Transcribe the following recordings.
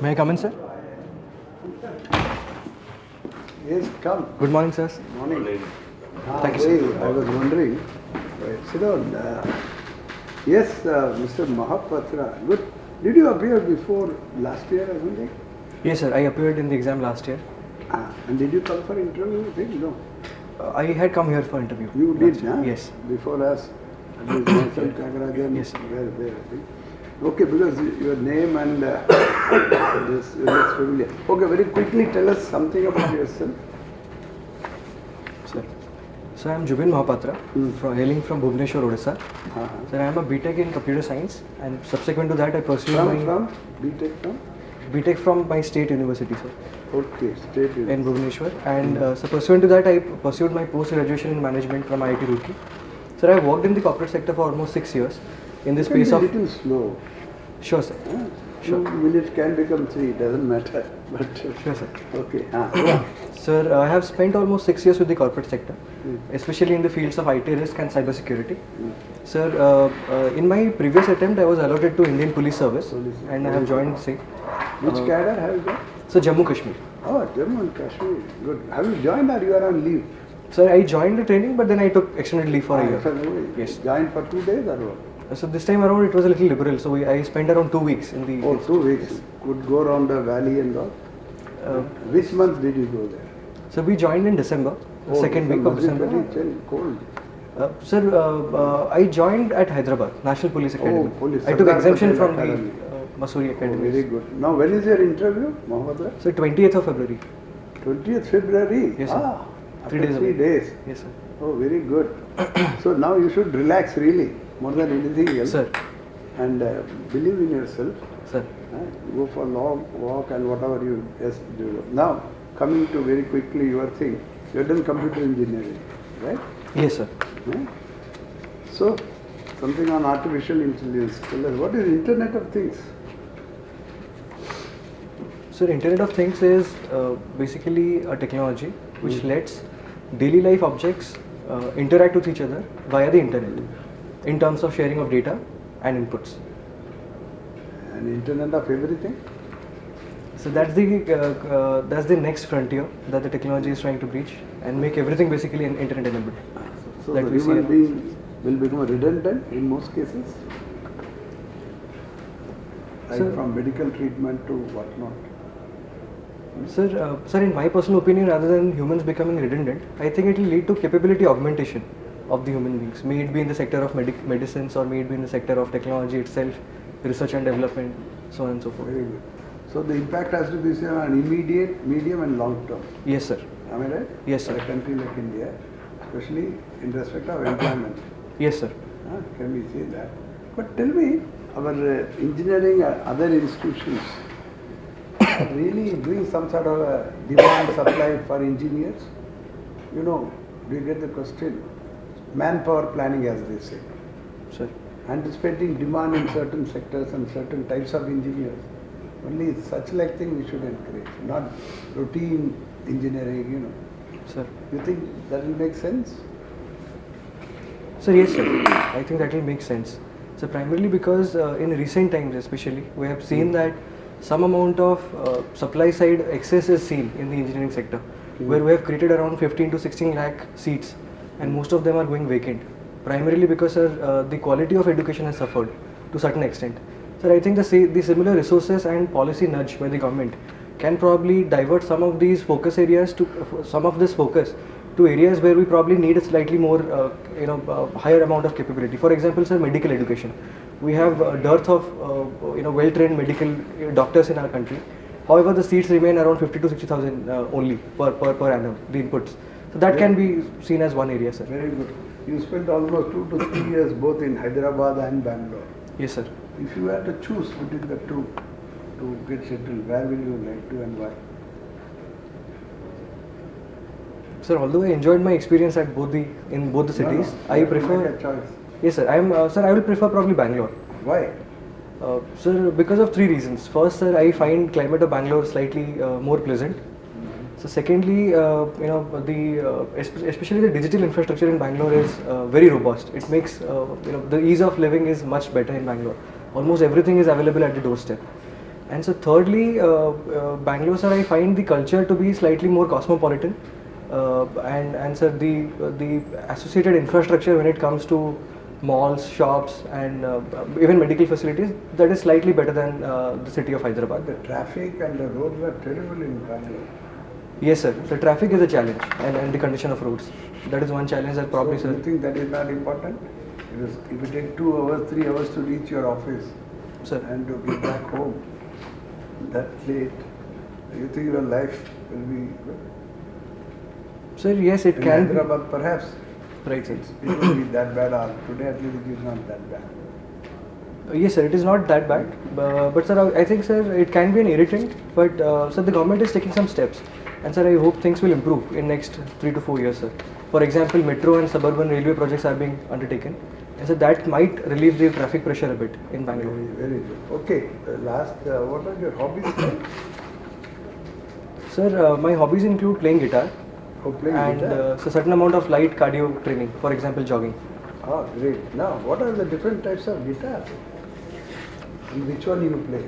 May I come in, sir? Yes, come. Good morning, sir. Morning. Thank you, sir. I was wondering. Sit down. Yes, Mr. Mahapatra. Good. Did you appear before last year or something? Yes, sir. I appeared in the exam last year. And did you come for interview? I think no. I had come here for interview. You last did, year. huh? Yes. Before us. At least myself, Tyagarajan. Yes, sir. Were there, I think. Okay, because your name and this looks familiar. Okay, very quickly tell us something about yourself. Sir. Sir, I am Jubin Mahapatra, hailing from Bhubaneswar, Odisha. Sir, I am a BTech in Computer Science, and subsequent to that, I pursued From BTech from? BTech from my state university, sir, Okay, state university. in Bhubaneswar. And so pursuant to that, I pursued my post-graduation in management from IIT Roorkee. Sir, I have worked in the corporate sector for almost 6 years in the space of... a little slow. Sure, sir. Sure. 2 minutes can become 3, doesn't matter. But Sure, sir. okay. Sir, I have spent almost 6 years with the corporate sector, especially in the fields of IT risk and cybersecurity. Sir, in my previous attempt, I was allotted to Indian Police Service, and I have joined SIG. Which cadre have you got? So, Jammu Kashmir. Oh, Jammu and Kashmir. Good. Have you joined or you are on leave? Sir, I joined the training, but then I took extended leave for a year. Yes. Joined for 2 days or what? So this time around, it was a little liberal. So I spent around 2 weeks in the. Oh, 2 weeks. Could go around the valley and all. Which month did you go there? So we joined in December, second week of December. Very chill, cold. Sir, I joined at Hyderabad, National Police Academy. Oh, police. I took Sardar exemption Patel from Academy. the Masuri Academy. Oh, very good. Now, when is your interview, Mohammed? So 20th of February. 20th February? Yes, sir. After 3 days 3 away. days. Yes, sir. Oh, very good. So now you should relax really, more than anything else. Sir. And believe in yourself. Sir. Go for long walk and whatever you do. Now, coming to very quickly your thing, you have done computer engineering, right? Yes, sir. So, something on artificial intelligence. Tell us, what is Internet of Things? So Internet of Things is basically a technology which lets daily life objects interact with each other via the internet in terms of sharing of data and inputs. And Internet of everything? So that's the next frontier that the technology is trying to breach and make everything basically internet enabled. So that the we see human around. being will become redundant in most cases? Like Sir, from medical treatment to whatnot. Sir, in my personal opinion, rather than humans becoming redundant, I think it will lead to capability augmentation of the human beings. May it be in the sector of medicines or may it be in the sector of technology itself, research and development, so on and so forth. Very good. So the impact has to be seen on immediate, medium and long term. Yes, sir. Am I right? Yes, sir. For a country like India, especially in respect of employment. Yes, sir. Can we say that? But tell me, our engineering other institutions are really doing some sort of a demand supply for engineers? You know, do you get the question? Manpower planning, as they say. Sir. Anticipating demand in certain sectors and certain types of engineers. Only such like thing we should encourage, not routine engineering, you know. Sir. You think that will make sense? Sir, yes, sir. I think that will make sense. So primarily because in recent times especially, we have seen that some amount of supply side excess is seen in the engineering sector, where we have created around 15 to 16 lakh seats and most of them are going vacant. Primarily because the quality of education has suffered to a certain extent. Sir, I think the similar resources and policy nudge by the government can probably divert some of these focus areas to some of this focus to areas where we probably need a slightly more, higher amount of capability. For example, sir, medical education. We have a dearth of, well-trained medical doctors in our country. However, the seats remain around 50 to 60,000 only per annum, the inputs. So that can be seen as one area, sir. Very good. You spent almost 2 to 3 years both in Hyderabad and Bangalore. Yes, sir. If you had to choose between the two to get settled, where will you like to and why? Sir, although I enjoyed my experience at in both the cities, I prefer. Make a choice. Yes, sir. I will prefer probably Bangalore. Why? Sir, because of 3 reasons. First, sir, I find climate of Bangalore slightly more pleasant. So, secondly, especially the digital infrastructure in Bangalore is very robust. It makes the ease of living is much better in Bangalore. Almost everything is available at the doorstep. And so thirdly, Bangalore, sir, I find the culture to be slightly more cosmopolitan, and sir, the associated infrastructure when it comes to malls, shops, and even medical facilities, that is slightly better than the city of But Hyderabad. the traffic and the roads are terrible in Bangalore. Yes, sir. The traffic is a challenge, and the condition of roads. That is one challenge that probably, So sir. you think that is not important? If you take 2 hours, 3 hours to reach your office Sir. and to get back home that late, you think your life will be good? Sir, yes, it In can be. Hyderabad, perhaps Right, sir. it will be that bad. Or today, at least, it is not that bad. Yes, sir, it is not that bad. But sir, I think, sir, it can be an irritant. But sir, the government is taking some steps, and sir, I hope things will improve in next 3 to 4 years, sir. For example, metro and suburban railway projects are being undertaken, and so that might relieve the traffic pressure a bit in Bangalore. Very, very good. Okay, what are your hobbies? Like? Sir, my hobbies include playing guitar Oh, playing and guitar. so certain amount of light cardio training. For example, jogging. Ah, great. Now, what are the different types of guitar? And which one you play?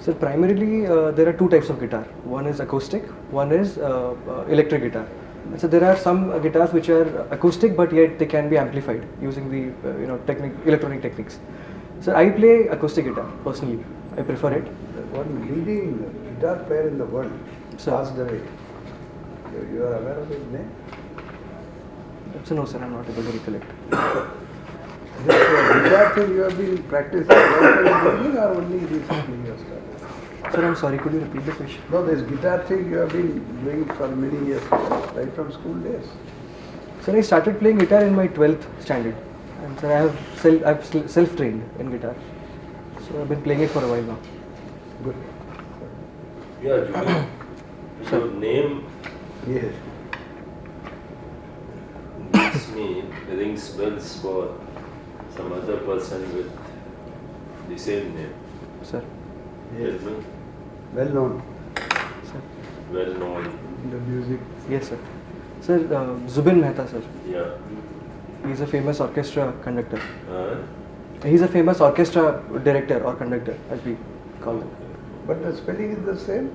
So primarily there are two types of guitar. One is acoustic, one is electric guitar. And so there are some guitars which are acoustic, but yet they can be amplified using the electronic techniques. So I play acoustic guitar personally. I prefer it. The one leading guitar player in the world Sir. passed away. You are aware of his name? So no, sir, I'm not able to recollect. This guitar thing you have been practicing right from the beginning or only recently you have started? Sir, I'm sorry. Could you repeat the question? No, this guitar thing you have been doing for many years, right from school days. Sir, I started playing guitar in my 12th standard, and sir, I've self-trained in guitar. So I've been playing it for a while now. Good. Yeah, Julie. Sir. Your name Yes. gives me rings bells for some other person with the same name. Sir, Yes. Tell me, Well known sir. well known. in the music. Yes, sir. Sir, Zubin Mehta, sir. Yeah. He's a famous orchestra conductor. Uh, He's a famous orchestra director or conductor, as we call him. But the spelling is the same?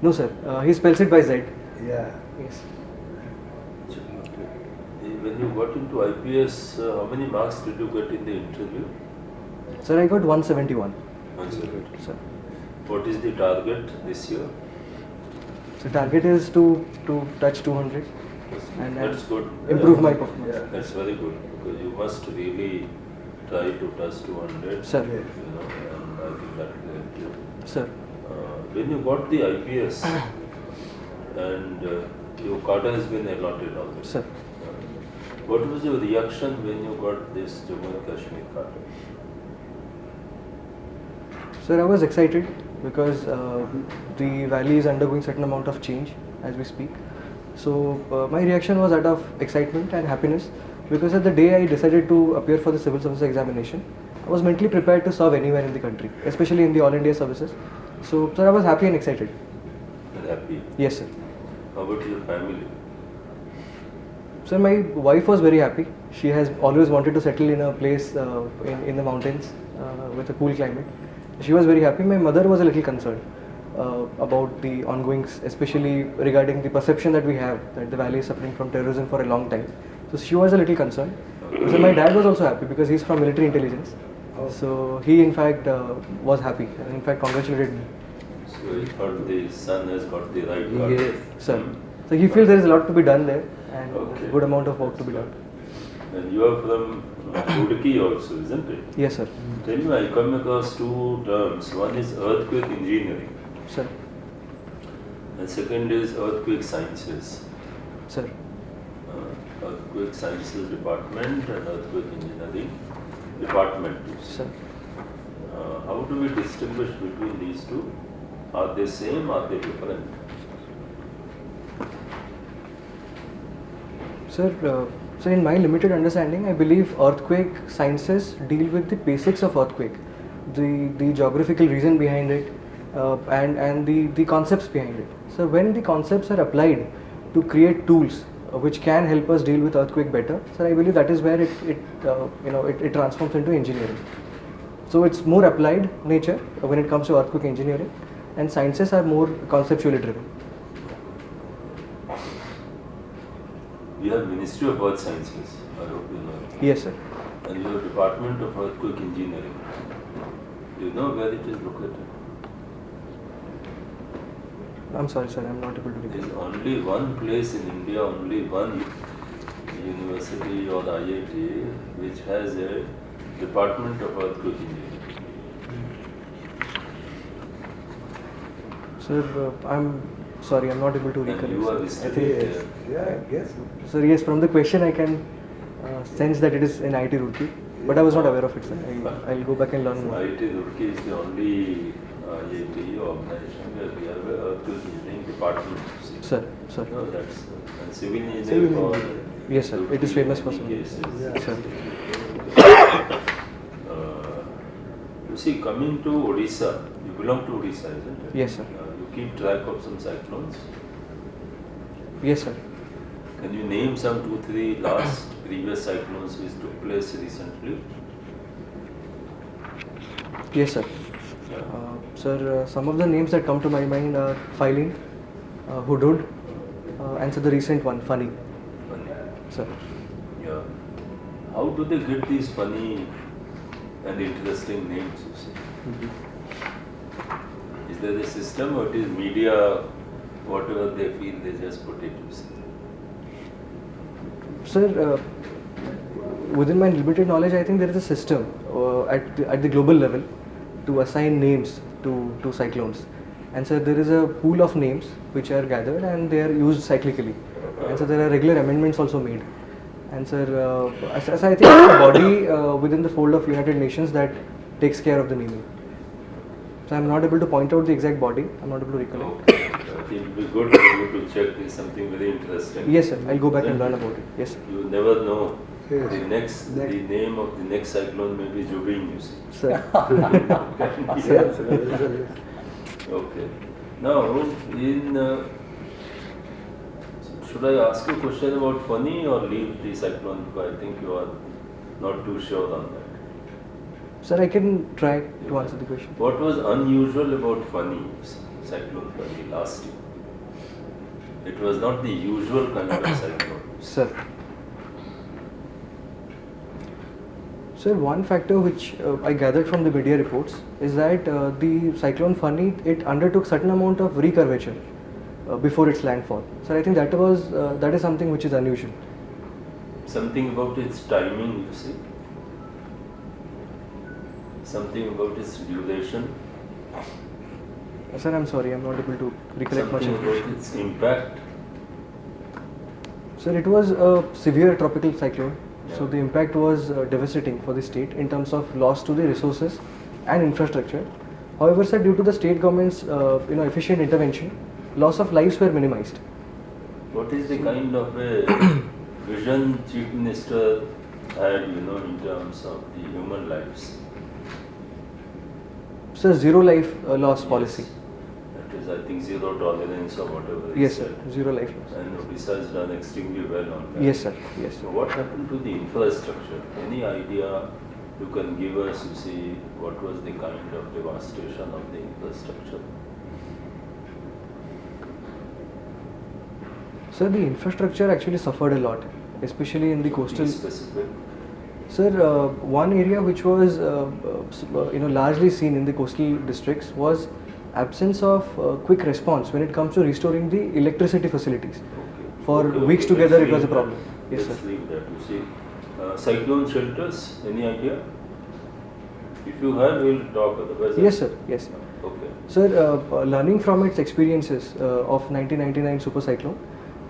No, sir. He spells it by Z. Yeah. Yes. when you got into IPS, how many marks did you get in the interview? Sir, I got 171. Answer. Sir. What is the target this year? So target is to touch 200 and That's good. improve my performance. Yeah. That's very good because you must really try to touch 200. Sir. Yes. You know, and I think that will help you. Sir. When you got the IPS and your card has been allotted already. Sir. What was your reaction when you got this Jammu and Kashmir card? Sir, I was excited because the valley is undergoing certain amount of change as we speak. So my reaction was that of excitement and happiness because at the day I decided to appear for the civil service examination, I was mentally prepared to serve anywhere in the country, especially in the All India services. So, sir, I was happy and excited. And happy. Yes, sir. How about your family? Sir, my wife was very happy. She has always wanted to settle in a place in the mountains with a cool climate. She was very happy. My mother was a little concerned about the ongoings, especially regarding the perception that we have that the valley is suffering from terrorism for a long time. So she was a little concerned. So my dad was also happy because he's from military intelligence. So he in fact was happy and in fact congratulated me. So you thought the son has got the right card? Yes. Sir. So he feels there is a lot to be done there and Okay. good amount of work to be done. And you are from Roorkee also, isn't it? Yes, sir. Tell me, I come across two terms. One is earthquake engineering Sir. and second is earthquake sciences. Sir. Earthquake sciences department and earthquake engineering department. Sir. How do we distinguish between these two? Are they same? Are they different? Sir, so in my limited understanding, I believe earthquake sciences deal with the basics of earthquake, the geographical reason behind it, and the concepts behind it. So when the concepts are applied to create tools which can help us deal with earthquake better, so I believe that is where it transforms into engineering. So it's more applied nature when it comes to earthquake engineering, and sciences are more conceptually driven. We have Ministry of Earth Sciences, I hope you know. Yes, sir. And you have Department of Earthquake Engineering. Do you know where it is located? I'm sorry, sir. I'm not able to There recall. is only one place in India, only one university or IIT which has a Department of Earthquake Engineering. Sir, I'm sorry. I'm not able to recall. And you are I visited think, there. Yeah, I guess. sir, yes. From the question, I can sense that it is in IIT Roorkee, but I was not aware of it, sir. I'll go back and learn more. IIT Roorkee is the only IIT organization where we have a earthquake engineering department. Sir, sir. No, that's and civil engineering. Civil for engineering. Yes, sir. It is Roorkee famous in for many civil cases. engineering. Yeah. Sir. You see, coming to Odisha, you belong to Odisha, isn't it? Yes, sir. You keep track of some cyclones. Yes, sir. Can you name some 2-3 last previous cyclones which took place recently? Yes, sir. Sir, some of the names that come to my mind are Filene, Hudhud, and so the recent one, Funny. Funny. Sir. Yeah. How do they get these funny and interesting names, you see? Is there a system or it is media, whatever they feel, they just put it, you see? Sir, within my limited knowledge, I think there is a system at the global level to assign names to cyclones. And so there is a pool of names which are gathered and they are used cyclically. And so there are regular amendments also made. And sir, as I think it's a body within the fold of United Nations that takes care of the naming. So I'm not able to point out the exact body. I'm not able to recollect. Okay. It will be good for you to check. It's something very interesting. Yes, sir. I'll go back and learn about it. Yes, sir. You never know. Yes. The name of the next cyclone may be Jubin, you see. Sir. Yes, yes. Okay. Now, should I ask you a question about Fani or leave the cyclone? Because I think you are not too sure on that. Sir, I can try to answer the question. What was unusual about Fani, cyclone Fani last year? It was not the usual kind of cyclone. Sir. Sir, one factor which I gathered from the media reports is that the cyclone Fani, it undertook certain amount of recurvature before its landfall. Sir, I think that is something which is unusual. Something about its timing, you see. Something about its duration. Sir, I'm sorry, I'm not able to recollect much Something about information. its impact. Sir, it was a severe tropical cyclone. So Yeah. the impact was devastating for the state in terms of loss to the resources and infrastructure. However, sir, due to the state government's efficient intervention, loss of lives were minimized. What is the kind of a vision Chief Minister had, in terms of the human lives? Sir, zero life loss policy. Yes. That is, I think, zero tolerance or whatever. Yes, is sir. said. Zero life loss. And Odisha has done extremely well on that. Yes, sir. Yes. So what happened to the infrastructure? Any idea you can give us to see what was the kind of devastation of the infrastructure? Sir, the infrastructure actually suffered a lot, especially in the coastal. Be specific. Sir, one area which was largely seen in the coastal districts was absence of quick response when it comes to restoring the electricity facilities. Okay. For Okay, weeks okay. together, Let's it was a leave that. problem. Yes, Let's sir. leave that. You see, cyclone shelters. Any idea? If you have, we'll talk. Otherwise, Yes, sir. Yes. Okay. Sir, learning from its experiences of 1999 super cyclone,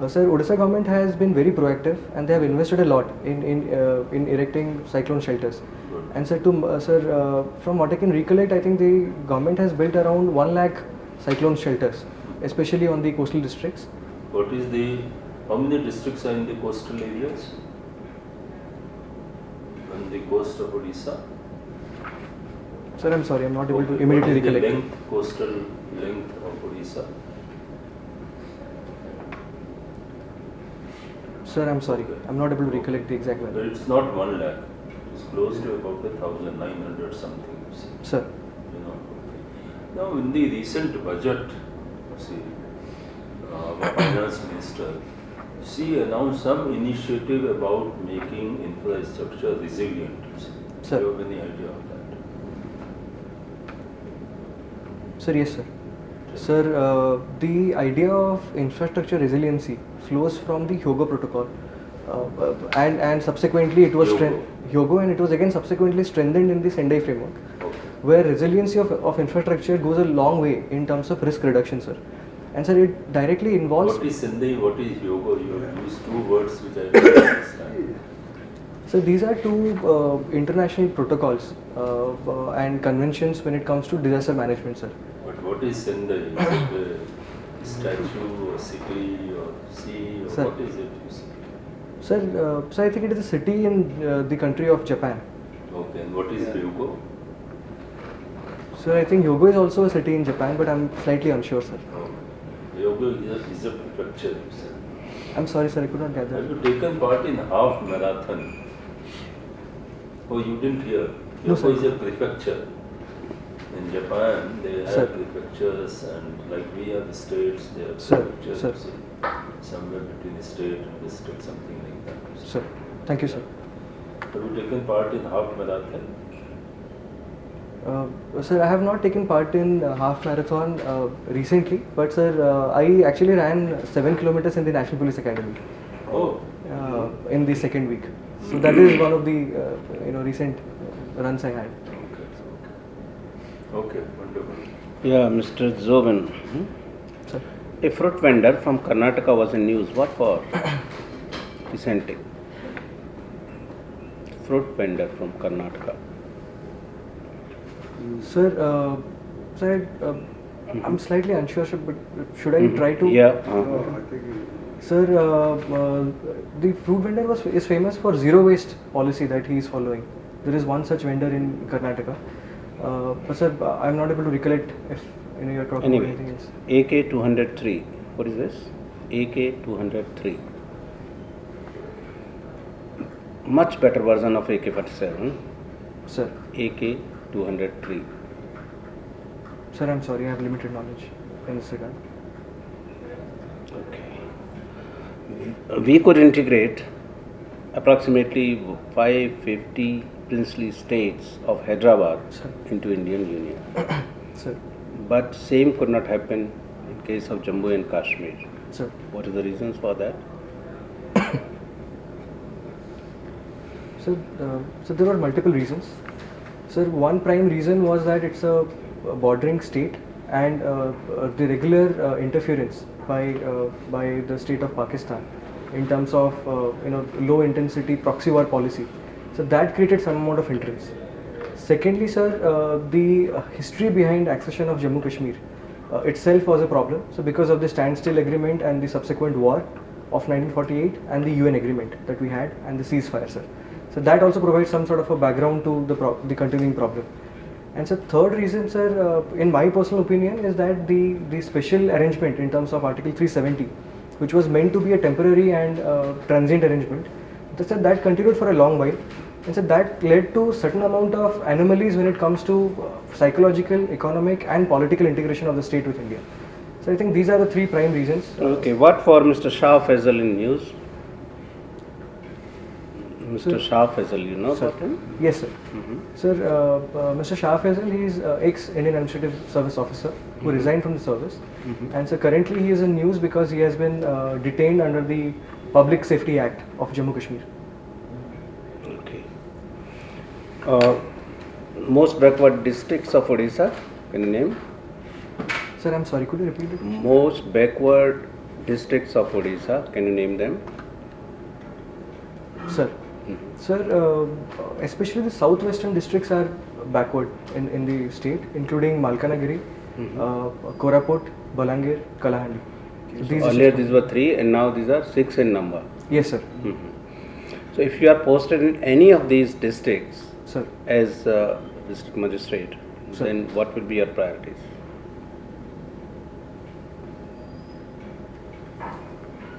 sir, Odisha government has been very proactive and they have invested a lot in erecting cyclone shelters. Good. And sir, from what I can recollect, I think the government has built around 1 lakh cyclone shelters, especially on the coastal districts. What is how many districts are in the coastal areas? On the coast of Odisha? Sir, I'm sorry, I'm not able to Okay. immediately What is the recollect. coastal length of Odisha? Sir, I'm sorry, Okay. I'm not able to recollect the exact But value. it's not 1 lakh. It's close to about 1,900 something. Sir. You know. Now in the recent budget, see, our finance minister, she announced some initiative about making infrastructure resilient. Sir. Do you have any idea of that? Sir, yes, sir. Sir, the idea of infrastructure resiliency flows from the Hyogo Protocol, and subsequently it was Hyogo. Hyogo, and it was again subsequently strengthened in the Sendai framework, Okay. where resiliency of infrastructure goes a long way in terms of risk reduction, sir. And sir, it directly involves. What is Sendai? What is Hyogo? You have used two words which I don't understand. So these are two international protocols and conventions when it comes to disaster management, sir. But what is Sendai? Is it a statue or city or sea or Sir. what is it? You say? Sir, so I think it is a city in the country of Japan. Okay, and what is Hyogo? Sir, I think Hyogo is also a city in Japan, but I'm slightly unsure, sir. Hyogo is a prefecture, you said. I'm sorry, sir, I could not gather. Have you taken part in half marathon? Oh, you didn't hear. No, Hyogo sir. is a prefecture. In Japan, they have Sir. prefectures, and like we have states, they have Sir, prefectures. sir. you see. Somewhere between state and district, something like that. Sir, thank you, sir. Have you taken part in half marathon? Sir, I have not taken part in half marathon recently, but sir, I actually ran 7 kilometers in the National Police Academy Oh, in the second week. So that is one of the recent runs I had. okay, wonderful. Yeah, Mr. Zobin. Sir. A fruit vendor from Karnataka was in news. What for? Recently. Fruit vendor from Karnataka. Sir, I'm slightly unsure, sir, but should I try to? Yeah. No, I think Sir, the fruit vendor is famous for zero waste policy that he is following. There is one such vendor in Karnataka. But sir, I'm not able to recollect if you're talking Anyway, about anything else. AK 203. What is this? AK 203. Much better version of AK 47. Sir, AK 203. sir, I'm sorry, I have limited knowledge in this regard. Okay. We could integrate approximately 550 princely states of Hyderabad Sir. into Indian Union. Sir, But same could not happen in case of Jammu and Kashmir. sir. What are the reasons for that? So there were multiple reasons. Sir, one prime reason was that it's a bordering state, and the regular interference by the state of Pakistan in terms of low intensity proxy war policy. So that created some amount of interest. Secondly, sir, the history behind accession of Jammu Kashmir itself was a problem. So because of the standstill agreement and the subsequent war of 1948 and the UN agreement that we had and the ceasefire, sir. So that also provides some sort of a background to the continuing problem. And so third reason, sir, in my personal opinion, is that the special arrangement in terms of Article 370, which was meant to be a temporary and transient arrangement, that continued for a long while. And so that led to certain amount of anomalies when it comes to psychological, economic and political integration of the state with India. So I think these are the three prime reasons. Okay, what for Mr. Shah Faisal in news? Mr. Shah Faisal, you know Sir. about him? Yes, sir. Sir, Mr. Shah Faisal, he is ex-Indian Administrative Service officer who resigned from the service. And so currently he is in news because he has been detained under the Public Safety Act of Jammu Kashmir. Okay. Most backward districts of Odisha, can you name? Sir, I'm sorry, could you repeat it? Most backward districts of Odisha, can you name them? Sir, sir, especially the southwestern districts are backward in the state, including Malkanagiri, Koraput, Balangir, Kalahandi. These Earlier districts- these were 3 and now these are 6 in number. Yes, sir. So if you are posted in any of these districts Sir, as district magistrate, Sir. then what will be your priorities?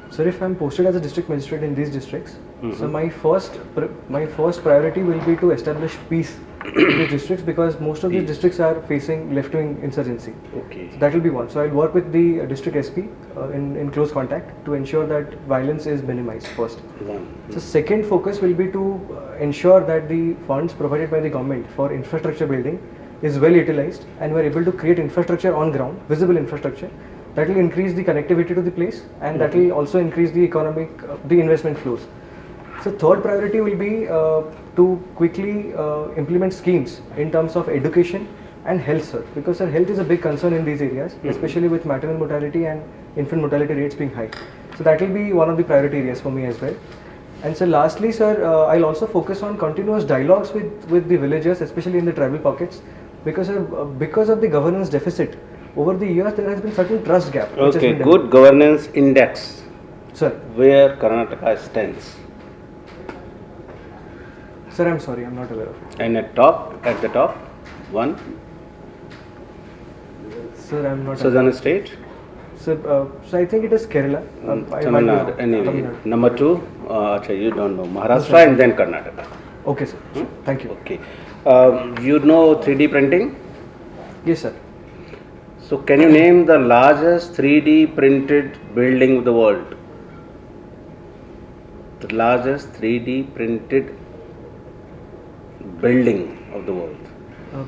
sir, if I'm posted as a district magistrate in these districts, so my first priority will be to establish peace in these districts because most of these These. districts are facing left-wing insurgency. Okay. So that will be one. So I'll work with the district SP in close contact to ensure that violence is minimized first. One. So second focus will be to ensure that the funds provided by the government for infrastructure building is well utilized and we are able to create infrastructure on ground, visible infrastructure that will increase the connectivity to the place and that will also increase the economic, the investment flows. So third priority will be to quickly implement schemes in terms of education and health, sir, because sir, health is a big concern in these areas, especially with maternal mortality and infant mortality rates being high. So that will be one of the priority areas for me as well. And so lastly, sir, I'll also focus on continuous dialogues with the villagers, especially in the tribal pockets, because of the governance deficit over the years there has been certain trust gap. Which has Okay, been good governance index. Sir, Where Karnataka stands. sir, I'm sorry, I'm not aware of it. And at the top, one, Sir, I'm not. southern state, Sir, so I think it is Kerala. I Tamil might be Nadu, wrong. anyway. Tamil Nadu. Number two, you don't know, Maharashtra and then Karnataka. Okay, sir. Thank you. Okay. You know 3D printing? Yes, sir. So can you name the largest 3D printed building of the world? The largest 3D printed building of the world.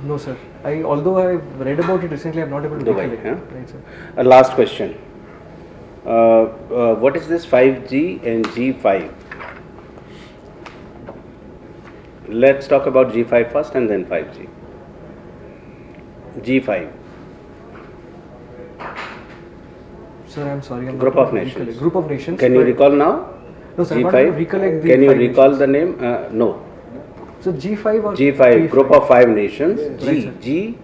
No, sir. Although I've read about it recently, I'm not able to Dubai, recollect. huh? Right, sir. Last question. What is this 5G and G5? Let's talk about G5 first and then 5G. G5. Sir, I'm sorry. I'm Group not of able to nations. recollect. Group of nations. Can you but- recall now? No, sir. I'm not able to G5? recollect the Can you five recall nations. the name? No. So G5 or G5, group of 5 nations. Right, sir. G,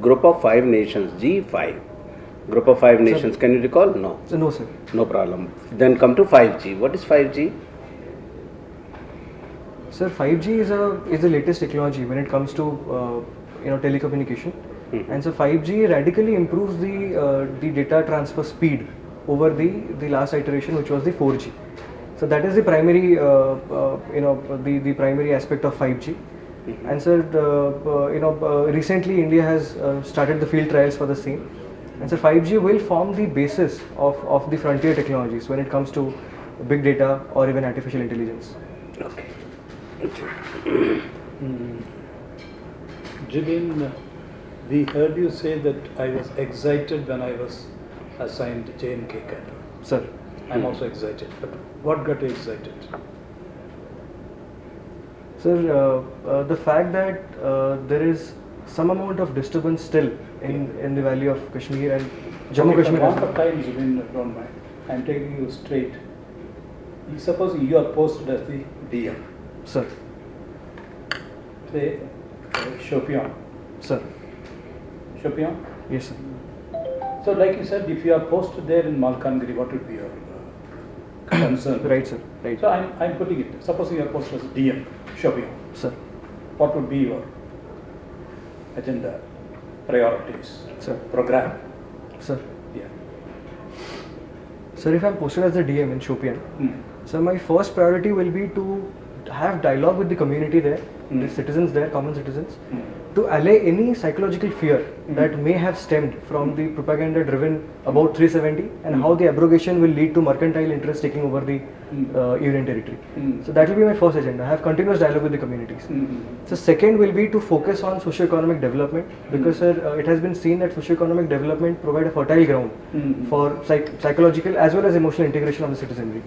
group of 5 nations. G5. Group of 5 nations. Can you recall? No. So, no, sir. No problem. Then come to 5G. What is 5G? Sir, 5G is the latest technology when it comes to telecommunication, and so 5G radically improves the data transfer speed over the last iteration, which was the 4G. So that is the primary the primary aspect of 5G. And sir, recently India has started the field trials for the same. And so 5G will form the basis of the frontier technologies when it comes to big data or even artificial intelligence. Okay. Jibin, we heard you say that I was excited when I was assigned JNK cadre. Sir. I'm also excited, but what got you excited? Sir, the fact that there is some amount of disturbance still in the valley of Kashmir and Jammu Okay, Kashmir. for as want of well. time, Jibin, don't mind. I'm taking you straight. Suppose you are posted as the DM, Sir, say Shopian. sir, Shopian? yes, sir. So, like you said, if you are posted there in Malkangiri, what would be your concern? Right, sir. Right, So, I'm putting it. Suppose you are posted as DM, Shopian. sir, What would be your agenda, priorities, sir, program? sir. Yeah. Sir, if I'm posted as the DM in Shopian, so my first priority will be to have dialogue with the community there, the citizens there, common citizens, to allay any psychological fear that may have stemmed from the propaganda driven about 370 and how the abrogation will lead to mercantile interests taking over the Union territory. So that will be my first agenda. Have continuous dialogue with the communities. So second will be to focus on socio-economic development because sir, it has been seen that socio-economic development provide a fertile ground for psychological as well as emotional integration of the citizenry.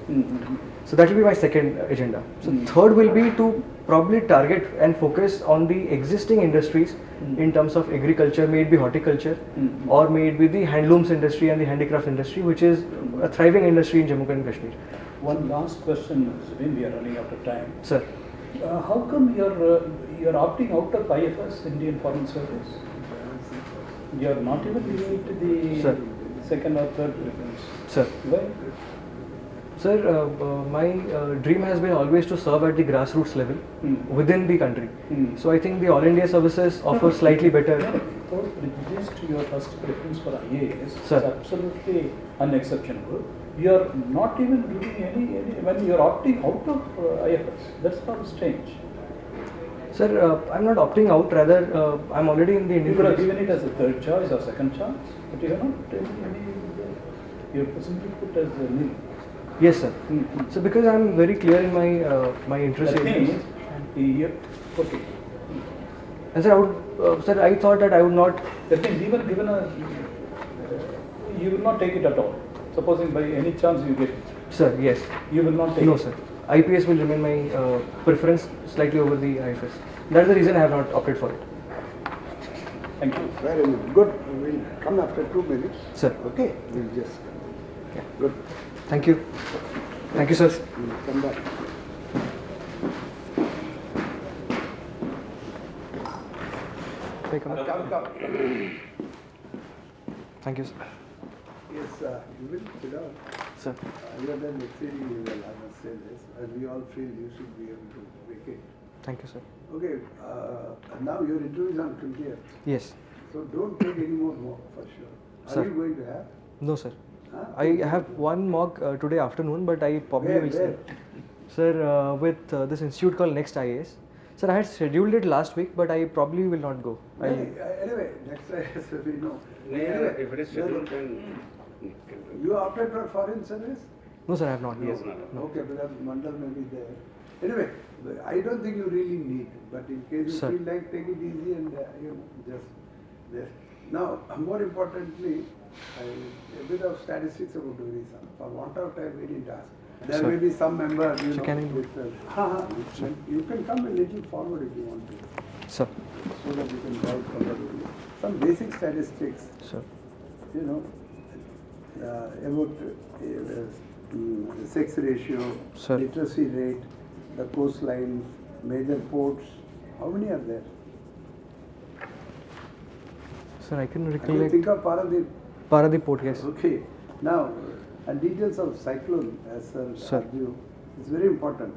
So that will be my second agenda. So third will be to probably target and focus on the existing industries in terms of agriculture, may it be horticulture or may it be the handlooms industry and the handicraft industry, which is a thriving industry in Jammu and Kashmir. One last question, Zubin, we are running out of time. Sir, How come you're opting out of IFS, Indian Foreign Service? You're not even giving it the Sir. second or third preference. sir. Why? Sir, my dream has been always to serve at the grassroots level within the country. So I think the All India services offer slightly better. Without prejudice to your first preference for IAS, Sir. it's absolutely unexceptionable. You are not even giving any when you are opting out of IFS. That's not strange. Sir, I'm not opting out. Rather, I'm already in the You Indian could have police. given it as a third choice or second choice, but you have not taken any. You have simply put as a nil. Yes, sir. So because I'm very clear in my interest That areas. means, okay. And sir, sir, I thought that I would not. That means even given a, you will not take it at all. Supposing by any chance you get it, Sir, yes. you will not take No, it. sir. IPS will remain my preference slightly over the IFS. That's the reason I have not opted for it. Thank you. Very good. Good. We'll come after 2 minutes. Sir. Okay. We'll just. Yeah. Good. Thank you. Thank you, sir. We'll come back. Take a- Come. Thank you, sir. Yes, you will sit down. Sir. You are the next year you will, I must say this, and we all feel you should be able to make it. Thank you, sir. Okay, now your interview is on 20th, Yes. so don't take any more mock for sure. Are Sir. you going to have? No, sir. Huh? I have one mock today afternoon, but I probably Where, will where? see. Sir, with this institute called Next IAS. Sir, I had scheduled it last week, but I probably will not go. Anyway, next time we know. Yeah, if it is scheduled, then. You opted for foreign service? No, sir, I have not. Yes, no. Okay, because Mandal may be there. Anyway, I don't think you really need, but in case you Sir. feel like, take it easy and just there. Now, more importantly, a bit of statistics about Odisha. For want of time, we didn't ask. There Sir. may be some member, So can I- you can come a little forward if you want to, Sir. so that you can write forward. Some basic statistics, Sir. you know, about sex ratio, Sir. literacy rate, the coastlines, major ports. How many are there? Sir, I can I can recollect. think of Paradip. Paradip Port, yes. Okay. Now, and details of cyclone, as Sir Sir. argued, is very important.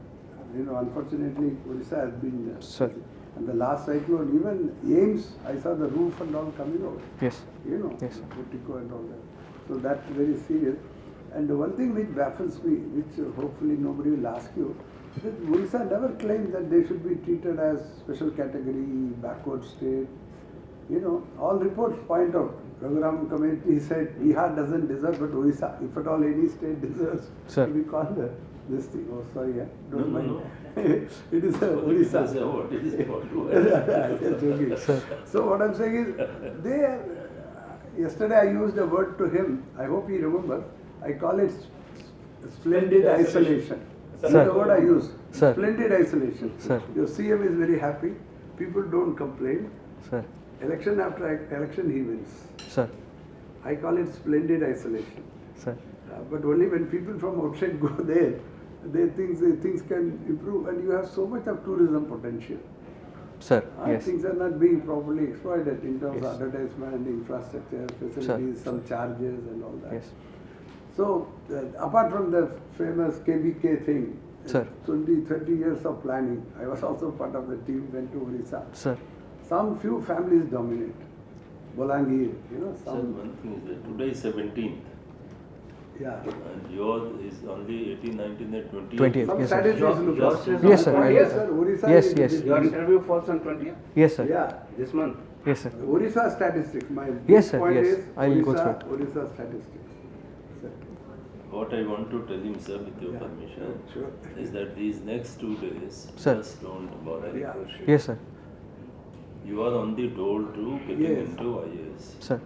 You know, unfortunately, Odisha has been. Sir. And the last cyclone, even Ames, I saw the roof and all coming out. Yes. You know, Yes. Portico and all that. So that's very serious. And the one thing which baffles me, which hopefully nobody will ask you, that Odisha never claimed that they should be treated as special category, backward state. You know, all reports point out. Raghuram committee said Bihar doesn't deserve, but Odisha, if at all any state deserves, Sir. to be called this thing. Oh, sorry, don't No, mind. no. It is Odisha. What is it? Just joking. So what I'm saying is, they are, yesterday I used a word to him, I hope he remembers, I call it splendid isolation. That's Sir. the word I use, Sir. splendid isolation. Sir. Your CM is very happy, people don't complain, Sir. election after election he wins. Sir. I call it splendid isolation. Sir. But only when people from outside go there, they think things can improve, and you have so much of tourism potential. Sir. Yes. Things are not being properly exploited in terms Yes. of advertisement, infrastructure, facilities, some charges and all that. Yes. So, apart from the famous KBK thing, Sir. 20, 30 years of planning, I was also part of the team, went to Odisha. Sir. Some few families dominate. Bolangir, you know, Sir, some. one thing is that today is 17th Yeah. and yours is only 18, 19 and 20. 20th. Some Yes, sir. statistics look Yours up. is Yes, sir. on Yes, 20th. sir. Odisha Yes, is- yes. Your interview falls on 20th? Yes, sir. Yeah. This month? Yes, sir. Odisha statistics, my Yes, sir, point yes. is I'll go Odisha, through Odisha statistics. Sir. What I want to tell him, sir, with your Yeah, permission, sure. is that these next 2 days, Sir. just don't bother. Yeah. Yes, sir. You are on the door to getting Yes. into IAS. Sir.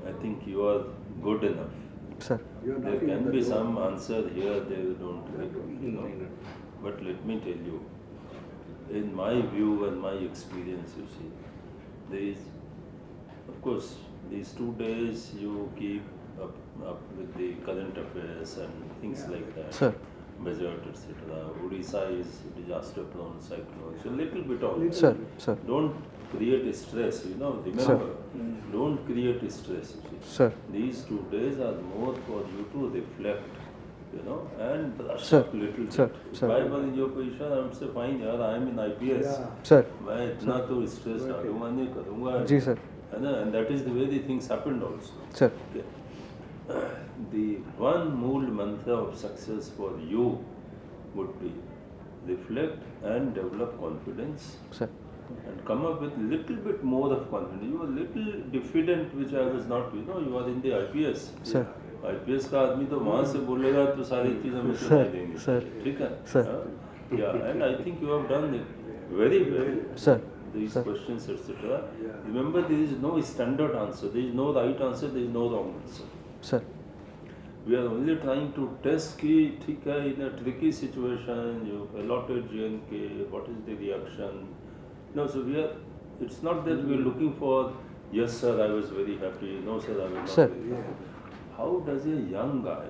I think you are good enough. Sir. You're There knocking on can the be door. some answer here, they don't give, you know. No. But let me tell you, in my view and my experience, you see, there is, of course, these 2 days you keep up with the current affairs and things Yeah. like that. Sir. Budget, etc. Odisha is disaster prone cyclone, so little bit of Little Sir. Sir. don't create stress, you know, remember, don't create stress, you see. Sir. These 2 days are more for you to reflect, you know, and brush Sir. up little Sir. bit. Sir. If I was in your position, I would say, fine, yaar, I am in IPS. Yeah. Sir. मैं इतना तो stress डालूंगा नहीं करूंगा जी, sir. है ना, and that is the way the things happened also. Sir. Okay. The one mool mantra of success for you would be reflect and develop confidence Sir. and come up with little bit more of confidence. You were little diffident, which I was not. You know, you are in the IPS. Sir. IPS का आदमी तो वहाँ से बोलेगा तो सारी चीज़ हमें Sir, सुनाई देंगी. sir, ठीक है? sir. Yeah, and I think you have done it very well. Sir, These sir. questions, etc. Remember, there is no standard answer. There is no right answer. There is no wrong answer. Sir. We are only trying to test कि ठीक है, in a tricky situation, you allotted GNK, what is the reaction? No, so we are, it's not that we are looking for, yes sir, I was very happy, no sir, I was not Sir. very happy. How does a young guy,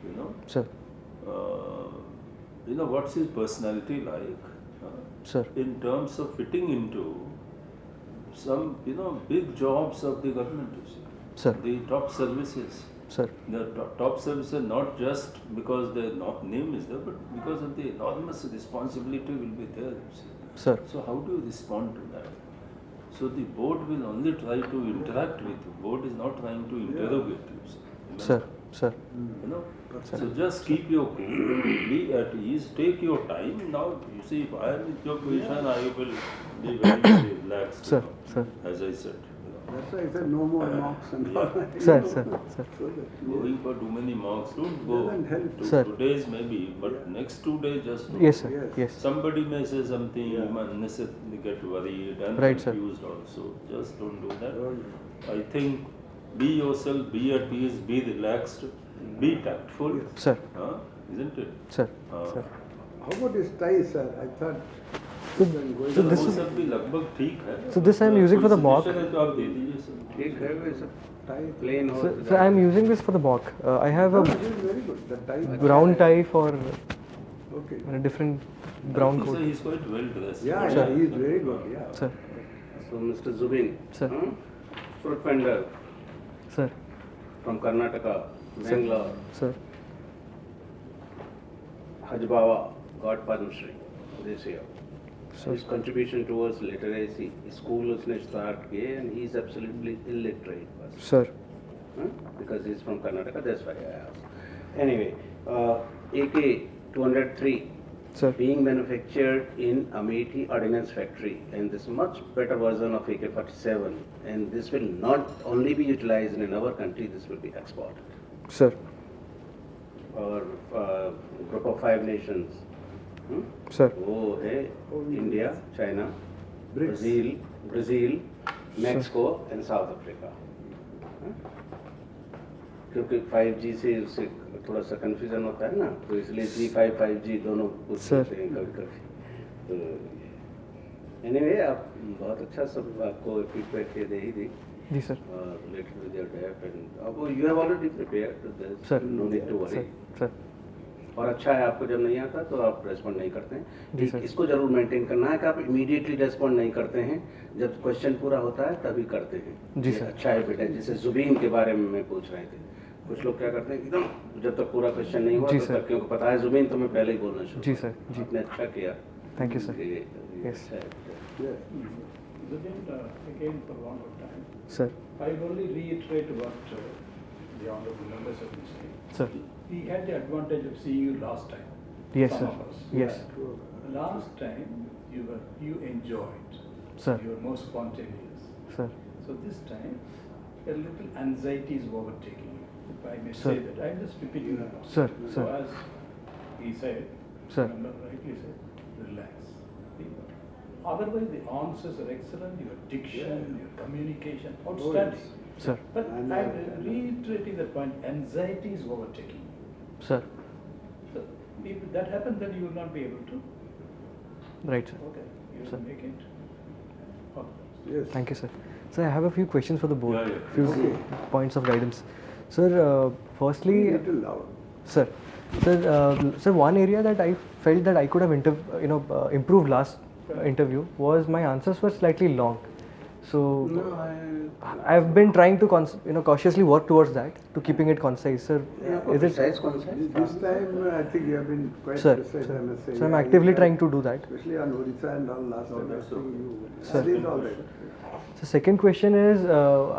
you know, Sir. What's his personality like? Sir. In terms of fitting into some, big jobs of the government, you see. Sir. The top services. Sir. The top services, not just because their name is there, but because of the enormous responsibility will be there, you see. Sir. So how do you respond to that? So the board will only try to interact with you. Board is not trying to interrogate you. Remember? Sir. Sir. You know? So just keep your cool, be at ease, take your time. Now, you see, if I am in your position, I will be very, very relaxed. Sir. Sir. As I said. That's why I said no more mocks and all. Sir. Sir. Sir. So that Going for too many marks, don't go. Doesn't help. Sir. 2 days maybe, but next 2 days just don't. Yes, sir. Yes. Yes. Somebody may say something, you might unnecessarily get worried and Right, sir. confused also. Just don't do that. Don't. I think be yourself, be at ease, be relaxed, be tactful. Sir. Isn't it? Sir. हाँ. Sir. How about his tie, sir? I thought. So तो this वो is- सब भी लगभग ठीक है. So this I am using for the mock. Solution है तो आप दे दीजिए सर. ठीक है वैसे tie. प्लेन हो So I am using this for the mock. I have No, a it is very good. The tie. brown tie for Okay. a different brown I think, sir, coat. he's quite well dressed. Yeah, Sir. yeah, he is very good. Yeah. Sir. So Mr. Zubin, Sir. fruit vendor Sir. from Karnataka, Bangalore, Sir. Hajbawa got Padma Shri this year. Sir. His contribution towards literacy, school उसने start किए and he is absolutely illiterate person. Sir. Because he is from Karnataka, that's why I asked. Anyway, AK-203 Sir. being manufactured in Amethi Ordnance Factory, and this much better version of AK-47, and this will not only be utilized in our country, this will be exported. Sir. और group of 5 nations, Sir. वो है India, China, BRICS. Brazil, Mexico and south Africa. क्योंकि 5G से उससे थोड़ा सा confusion होता है ना, तो इसलिए G5, 5G दोनों पूछ Sir. लेते हैं कभी कभी. तो एनीवे आप बहुत अच्छा सब आपको फीडबैक दे ही दी. जी sir. Related with your debt and you have already prepared to this. Sir. No need to worry. Sir. Sir. और अच्छा है आपको जब नहीं आता तो आप रेस्पॉन्ड नहीं करते हैं. जी सर. इसको जरूर मेंटेन करना है कि आप इमीडिएटली रेस्पॉन्ड नहीं करते हैं, जब क्वेश्चन पूरा होता है तभी करते हैं. जी ये सर. अच्छा है बेटा. जैसे जुबीन के बारे में मैं पूछ रहे थे, कुछ लोग क्या करते हैं एकदम जब तक पूरा क्वेश्चन नहीं हुआ जी तब सर. तक क्योंकि पता है जुबीन तो मैं पहले ही बोलना शुरू जी कर सर, दूं. जी. आपने अच्छा किया. Thank you, sir. ये Yes. अच्छा है बेटा. Yes. Within, again, for one more time, Sir. I will only reiterate what the honorable members have been saying. Sir. We had the advantage of seeing you last time. Yes, some sir. of us. Yes. Last time you enjoyed. Sir. You were more spontaneous. Sir. So this time a little anxiety is overtaking you. If I may Sir. say that, I'm just repeating that. Sir. So Sir. as he said, Sir. member rightly said, relax. Otherwise the answers are excellent, your diction, your communication, outstanding. Sir. But I'm reiterating the point, anxiety is overtaking you. Sir. So if that happens, then you will not be able to, Right, sir. okay, you Sir. will make it. Okay. Yes. Thank you, sir. Sir, I have a few questions for the board. Yeah, yeah. Few Okay. points of guidance. Sir, firstly, Be a little loud. sir, sir, one area that I felt that I could have improved last interview was my answers were slightly long. So No, I've been trying to cautiously work towards that, to keeping it concise, sir. Is it? Precise कौन सा है? This time I think you have been quite Sir, precise, sir. I must say. So I'm Yeah, actively in trying fact, to do that. Especially on Odisha and all last time, I that's think okay. you. Sir. That is all right. So second question is,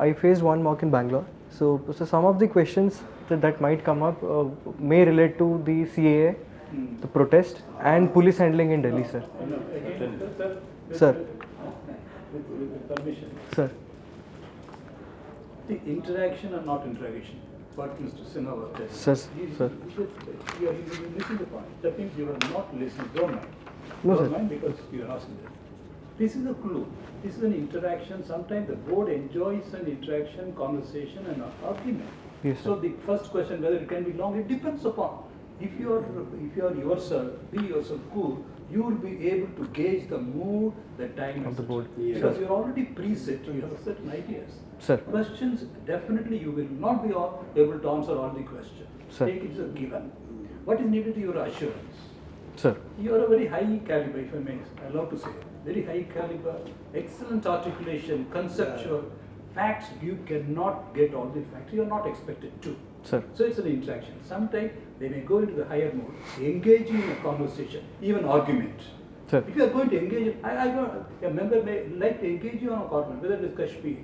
I faced one mock in Bangalore. So some of the questions that might come up may relate to the CAA the protest and police handling in Delhi, sir. No, again, sir, Sir. with permission. Sir. The interaction and not interrogation, what Mr. Sinha was telling. Sir, sir. You are missing the point. That means you are not listening. Don't mind. No, Don't sir. mind because you are asking that. This is a clue. This is an interaction. Sometimes the board enjoys an interaction, conversation, and an argument. Yes, sir. So the first question, whether it can be long, it depends upon. If you are yourself, be yourself cool, you will be able to gauge the mood, the time, Of the etc. board. Because Sure. you're already preset. You have certain ideas. Sir. Questions, definitely you will not be able to answer all the questions. Sir. Take it as a given. What is needed is your assurance. Sir. You are a very high caliber, if I may allow to say. Very high caliber, excellent articulation, conceptual. Facts, you cannot get all the facts. You are not expected to. Sir. So it's an interaction. Sometimes they may go into the higher mode, engaging in a conversation, even argument. Sir. If you are going to engage, I don't, a member may like to engage you on a argument, whether it is Kashmir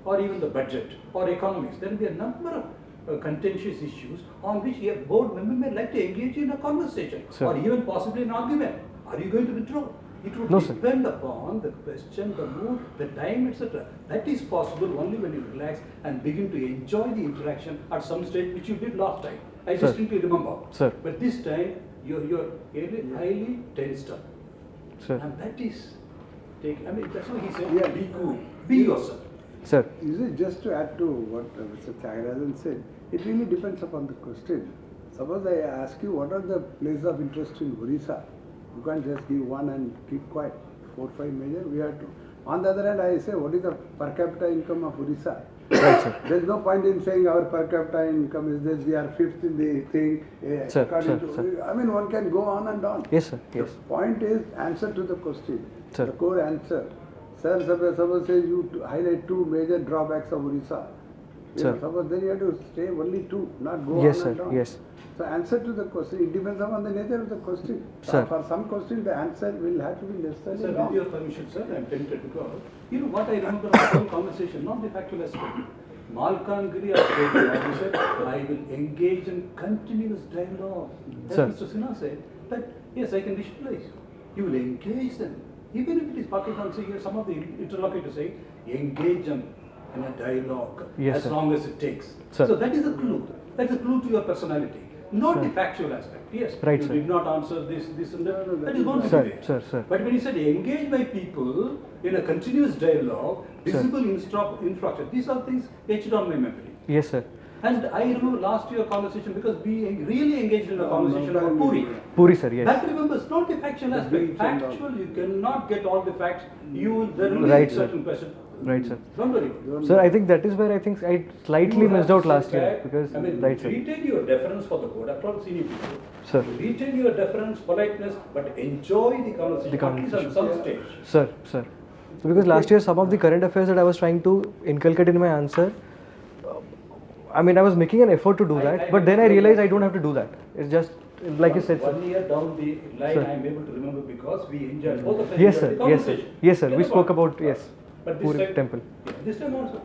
or even the budget or economics. There will be a number of contentious issues on which a board member may like to engage in a conversation Sir. or even possibly an argument. Are you going to withdraw? It would No, sir. depend upon the question, the mood, the time, etc. That is possible only when you relax and begin to enjoy the interaction at some stage, which you did last time. I Sir. distinctly remember. Sir. But this time, you're highly tensed up. Sir. And that is, I mean, that's why he said, Yeah. be cool, be yourself. Sir. You see, just to add to what Mr. Tyagarajan said, it really depends upon the question. Suppose I ask you what are the places of interest in Orissa, you can't just give one and keep quiet. 4, 5 major, we have to. On the other hand, I say, what is the per capita income of Orissa? Right, sir. There is no point in saying our per capita income is this, we are fifth in the thing. Sir, according sir, to, sir. I mean, one can go on and on. Yes, sir. Yes. The point is answer to the question. Sir. The core answer. Sir, suppose says you highlight 2 major drawbacks of Orissa. You know, Sir. suppose then you have to say only 2, not go Yes, on sir. and on. Yes. So answer to the question, it depends upon the nature of the question. Sir. For some question, the answer will have to be necessarily Sir, with long. your permission, sir, I am tempted to go. You know what I remember of the whole conversation, not the factual aspect. Malkangiri, I said, I will engage in continuous dialogue. As Sir. Mr. Sinha said, that yes, I can visualize. You will engage them. Even if it is Pakistan, see here some of the interlocutors say, engage them in a dialogue Yes, as sir. long as it takes. Sir. So that is a clue. That is a clue to your personality. Not Sir. the factual aspect. Yes, Right, you sir. did not answer this and that. No, no, That is going to be Sir, there. sir, sir. But when he said engage by people in a continuous dialogue, visible infrastructure, these are things etched on my memory. Yes, sir. And I remember last year conversation because we really engaged in a No, conversation no, about no, Puri. no. Puri, sir. Yes. That remembers not the factual The aspect. beach and all. Factual, you cannot get all the facts. There will Right, be sir. certain questions. Right, sir. Don't worry. Sir, I think that is where I think I slightly You have missed to out last sit year back. because I mean, right, sir. retain your deference for the board. After all, senior people. Sir. Retain your deference, politeness, but enjoy the conversation. The At least on conversation. some stage. Sir, sir. So because last year some of the current affairs that I was trying to inculcate in my answer, I mean I was making an effort to do that, but then I realized I don't have to do that. It's just like you said, sir. 1 year down the line, Sir. I am able to remember because we enjoyed both of us. Yes, enjoyed sir. the Yes, sir. conversation. Yes, sir. Get We the spoke point. about yes, But this Puri time, temple. yeah, this time also,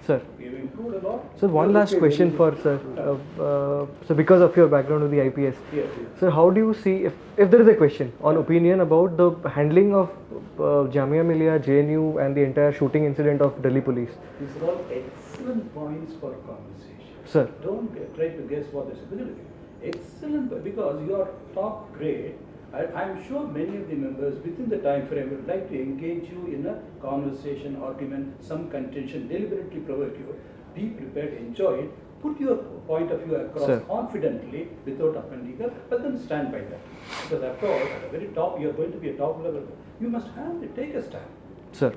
Sir. we have improved a lot. So one last Okay, question very for sir. So because of your background with the IPS, Yes, sir, how do you see if there is a question on opinion about the handling of Jamia Millia, JNU, and the entire shooting incident of Delhi police? These are all excellent points for conversation. Sir. Don't try to guess what this is. Excellent, because you are top grade. I'm sure many of the members within the time frame would like to engage you in a conversation, argument, some contention, deliberately provoke you. Be prepared, enjoy it, put your point of view across Sir. confidently without offending her, but then stand by that. Because after all, at the very top, you are going to be a top level. You must have to take a stand. Sir.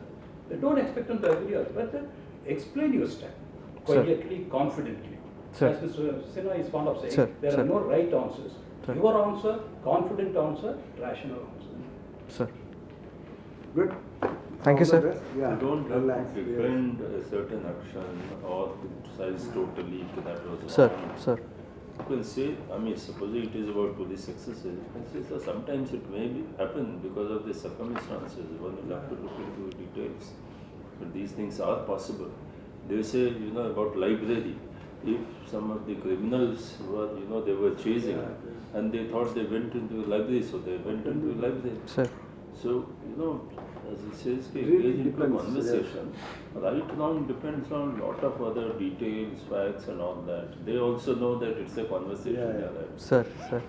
Don't expect them to agree, but then explain your stand Sir. quietly, confidently. Sir. As Mr. Sinha is fond of saying, Sir, there sir. are no right answers. Sir. Your answer, confident answer, rational answer. Sir. Good. Thank you, All the sir. best. Yeah. You don't have Relax. to defend a certain action or criticize totally that was Sir. wrong. Sir. You can say, I mean, supposing it is about police successes, you can say, sir, sometimes it may happen because of the circumstances. One will have to look into details. But these things are possible. They say, about library. if some of the criminals were, they were chasing, and they thought they went into the library, so they went into the library. Sir. So, as he says, Really engage into depends, conversation. Right now it depends on lot of other details, facts and all that. They also know that it's a conversation. Yeah. Right? Sir. Yeah.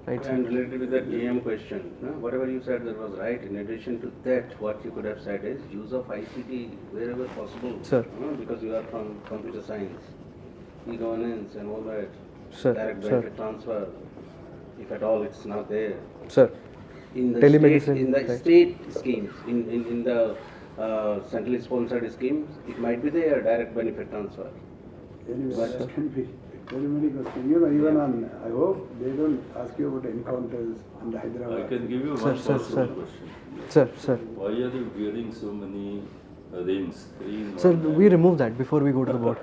Right, sir. And related with that GM question, whatever you said that was right. In addition to that, what you could have said is use of ICT wherever possible. Sir. Because you are from computer science, e-governance and all that. Sir, Direct sir. benefit transfer, if at all it's not there. Sir. In the Telemedicine, state, in the right. state schemes, in the centrally sponsored schemes, it might be there, direct benefit transfer. Anyway, But- that can be very many questions. Even on, I hope they don't ask you about encounters and Hyderabad. I can give you Sir, one sir, possible sir. question. Sir. Why are you wearing so many rings? 3 in Sir, one hand? we remove that before we go to the board.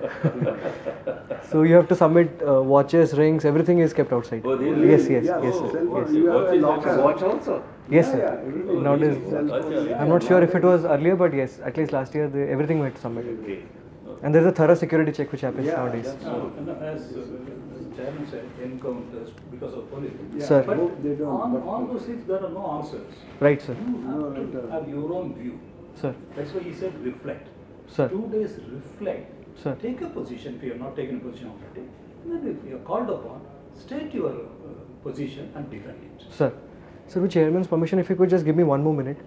So you have to submit watches, rings, everything is kept outside. Oh, really? Yes, Yeah, yes, cell sir. phone, Yes. you have What a is locker. that? Watch also. Yes, Yeah, sir. everything. Nowadays, Cell phone. I'm not sure if it was earlier, but yes, at least last year, everything we had to submit. Okay. And there's a thorough security check which happens Yeah, nowadays. that's No, as the chairman said, encounters because of police. Yeah, Sir. I hope they don't. On but- all those things, there are no answers. Right, sir. You No, have right, to have your own view. Sir. That's why he said reflect. Sir. 2 days reflect. Sir. Take a position if you have not taken a position already. And then if you are called upon, state your position and defend it. Sir. Sir, with Chairman's permission, if you could just give me one more minute.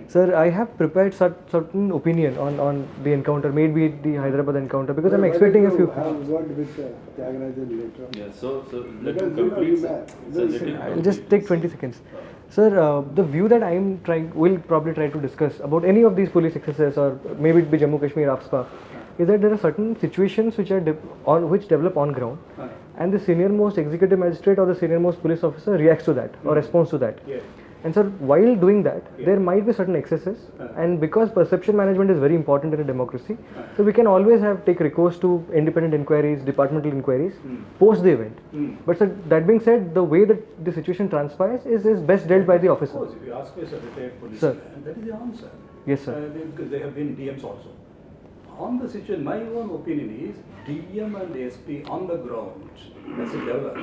Sir, I have prepared certain opinion on the encounter, maybe the Hyderabad encounter, because I'm Why expecting a don't few. you have word with Tyagarajan later on? Yeah, so let Because, him you know, complete. you sir. may- Sir, let him I'll complete. just take 20 seconds. Sir, the view that will probably try to discuss about any of these police excesses, or maybe it be Jammu Kashmir, AFSPA, is that there are certain situations which are which develop on ground, and the senior most executive magistrate or the senior most police officer reacts to that or responds to that. Yes. And sir, while doing that, there might be certain excesses, and because perception management is very important in a democracy, so we can always take recourse to independent inquiries, departmental inquiries, post the event. But sir, that being said, the way that the situation transpires is best dealt by the Of officer. course, if you ask me as a retired Sir. policeman, that is the answer. Yes, sir. Because they have been DMs also. On the situation, my own opinion is DM and SP on the ground, as a level,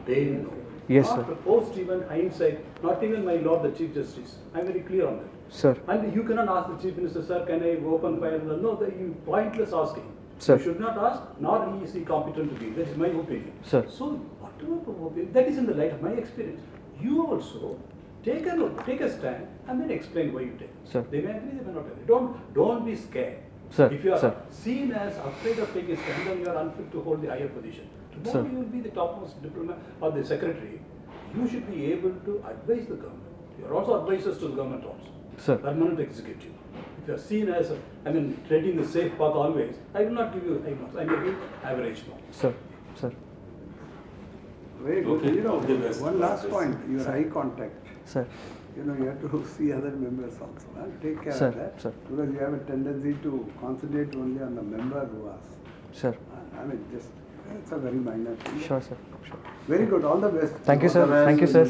they know. Yes, Not sir. post even hindsight, not even my Lord the Chief Justice. I'm very clear on that. Sir. And you cannot ask the Chief Minister, sir, can I open file? No, you pointless asking. Sir. You should not ask, nor is he competent to be. That is my opinion. Sir. So, whatever, that is in the light of my experience. You also take a stand and then explain why you take. Sir. They may agree, they may not agree. Don't be scared. Sir, If you are sir. seen as afraid of taking a stand, then you are unfit to hold the higher position. Tomorrow Sir. you will be the topmost diplomat or the secretary. You should be able to advise the government. You are also advisors to the government also. Sir. Permanent executive. If you are seen as, treading the safe path always, I will not give you high marks. I may give average marks. Sir. Sir. Very good. Okay, You know, all the best. one last point, your eye contact. Sir. You have to see other members also. Take care Sir, of that. sir. Because you have a tendency to concentrate only on the member who asks. Sir. It's a very minor thing. Sure, sir. Sure. Very good. All the best. Thank you, sir. Thank you, sir.